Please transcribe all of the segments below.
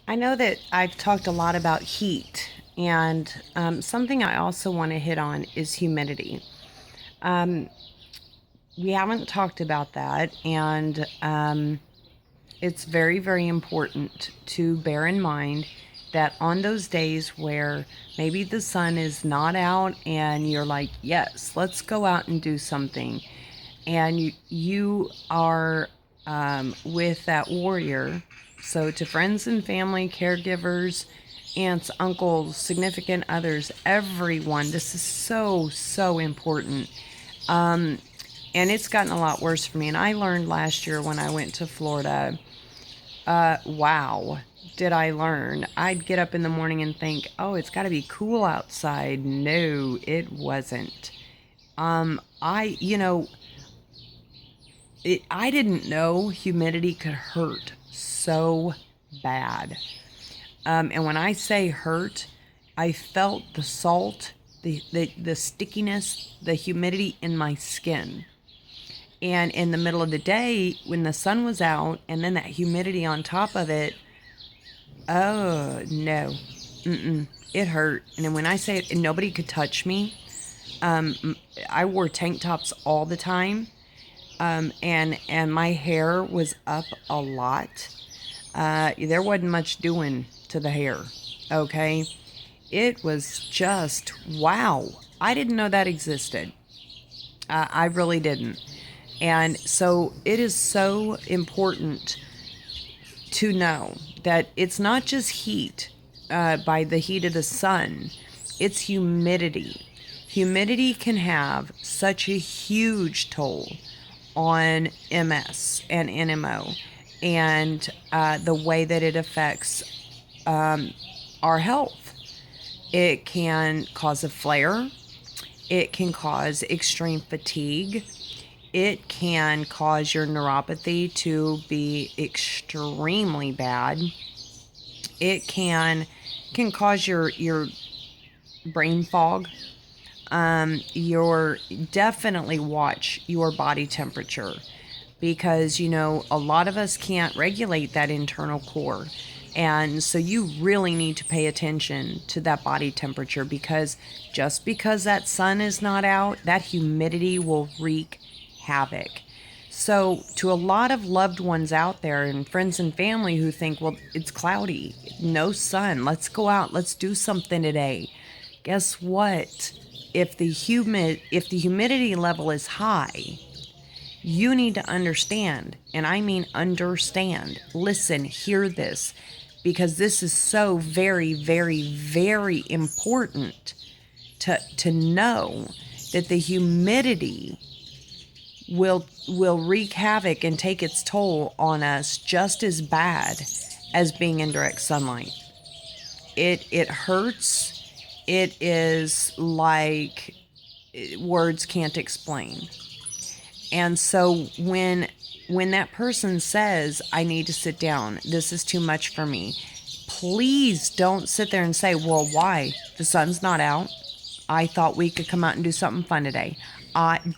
I know that I've talked a lot about heat, and something I also want to hit on is humidity. Um, we haven't talked about that, and it's very, very important to bear in mind that on those days where maybe the sun is not out and you're like, yes, let's go out and do something, and you are with that warrior. So, to friends and family, caregivers, aunts, uncles, significant others, everyone, this is so, so important. And it's gotten a lot worse for me. And I learned last year when I went to Florida, wow, did I learn. I'd get up in the morning and think, oh, it's got to be cool outside. No, it wasn't. You know, I didn't know humidity could hurt so bad. And when I say hurt, I felt the salt, the stickiness, the humidity in my skin. And in the middle of the day, when the sun was out and then that humidity on top of it, oh no, it hurt. And then when I say it, and nobody could touch me, I wore tank tops all the time, and my hair was up a lot. There wasn't much doing to the hair. Okay, it was just wow. I didn't know that existed. I really didn't. And so it is so important to know that it's not just heat by the heat of the sun, it's humidity. Humidity can have such a huge toll on MS and NMO and the way that it affects our health. It can cause a flare, it can cause extreme fatigue, it can cause your neuropathy to be extremely bad. It can cause your brain fog. Your definitely watch your body temperature because a lot of us can't regulate that internal core. And so you really need to pay attention to that body temperature because just because that sun is not out, that humidity will wreak havoc. So, to a lot of loved ones out there and friends and family who think, well, it's cloudy, no sun, let's go out, let's do something today. Guess what? If the humidity level is high, you need to understand, and I mean understand, listen, hear this, because this is so very, very, very important to know that the humidity will wreak havoc and take its toll on us just as bad as being in direct sunlight. It hurts. It is like words can't explain. And so when that person says, I need to sit down, this is too much for me, please don't sit there and say, well, why? The sun's not out. I thought we could come out and do something fun today.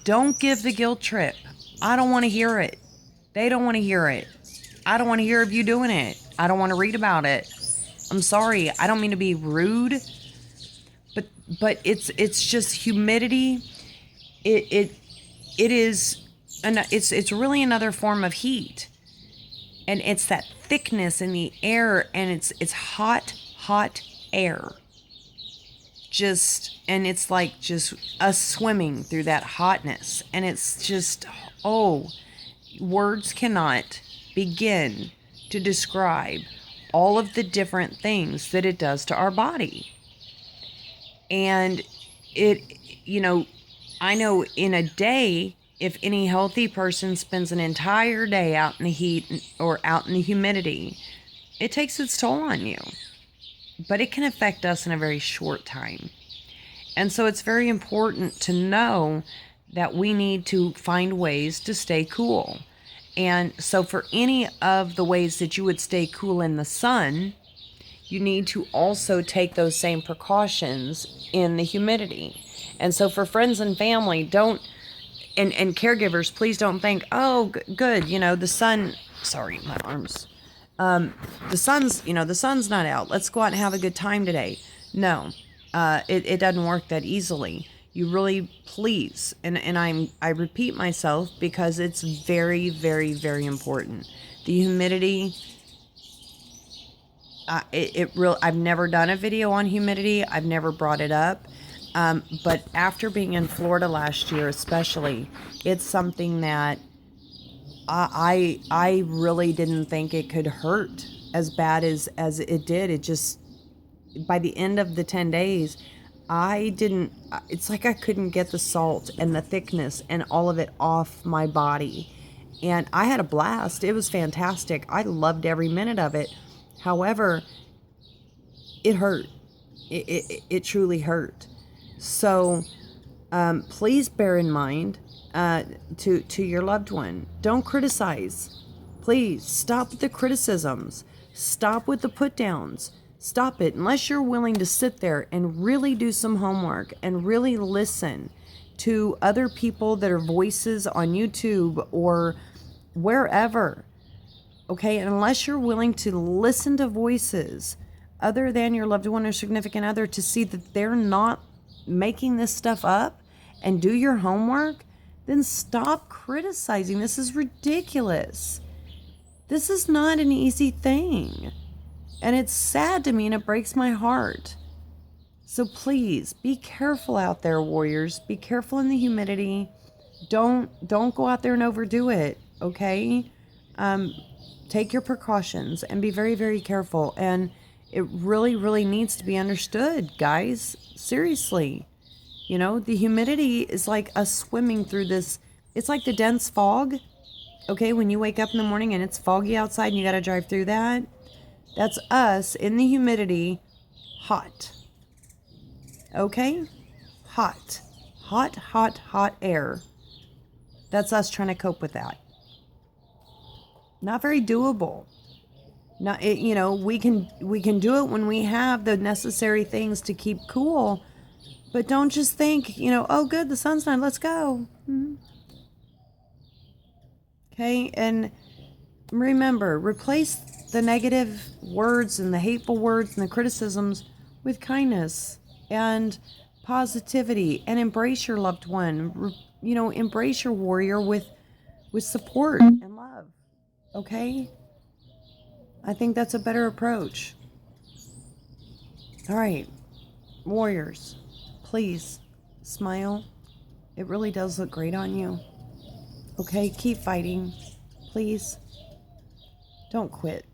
Don't give the guilt trip. I don't want to hear it. They don't want to hear it. I don't want to hear of you doing it. I don't want to read about it. I'm sorry. I don't mean to be rude, but it's just humidity. It is it's really another form of heat, and it's that thickness in the air, and it's hot air. And it's like just us swimming through that hotness, and it's just, oh, words cannot begin to describe all of the different things that it does to our body. And it, I know in a day, if any healthy person spends an entire day out in the heat or out in the humidity, it takes its toll on you. But it can affect us in a very short time. And so it's very important to know that we need to find ways to stay cool. And so for any of the ways that you would stay cool in the sun, you need to also take those same precautions in the humidity. And so for friends and family, and caregivers, please don't think, oh, good, the sun, sorry, my arms. The sun's not out. Let's go out and have a good time today. No, it doesn't work that easily. You really, please, and I repeat myself because it's very, very, very important. The humidity, I've never done a video on humidity. I've never brought it up. But after being in Florida last year, especially, it's something that I really didn't think it could hurt as bad as it did. It just, by the end of the 10 days, it's like I couldn't get the salt and the thickness and all of it off my body. And I had a blast. It was fantastic. I loved every minute of it. However, it hurt. It truly hurt. So please bear in mind, to your loved one, don't criticize. Please stop with the criticisms. Stop with the put downs. Stop it. Unless you're willing to sit there and really do some homework and really listen to other people that are voices on YouTube or wherever. Okay, and unless you're willing to listen to voices other than your loved one or significant other to see that they're not making this stuff up, and do your homework, then stop criticizing. This is ridiculous. This is not an easy thing. And it's sad to me and it breaks my heart. So please be careful out there, warriors. Be careful in the humidity. Don't go out there and overdo it, okay? Take your precautions and be very, very careful. And it really, really needs to be understood, guys. Seriously. You know, the humidity is like us swimming through this. It's like the dense fog. Okay, when you wake up in the morning and it's foggy outside and you got to drive through that. That's us in the humidity, hot. Okay? Hot. Hot, hot, hot air. That's us trying to cope with that. Not very doable. Not, we can do it when we have the necessary things to keep cool, but don't just think, oh good, the sun's not, let's go. Okay, and remember, replace the negative words and the hateful words and the criticisms with kindness and positivity, and embrace your loved one. Embrace your warrior with support and love. Okay? I think that's a better approach. All right, warriors, please smile. It really does look great on you. Okay, keep fighting. Please don't quit.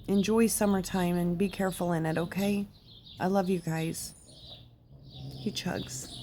Enjoy summertime and be careful in it, okay? I love you guys. You chugs.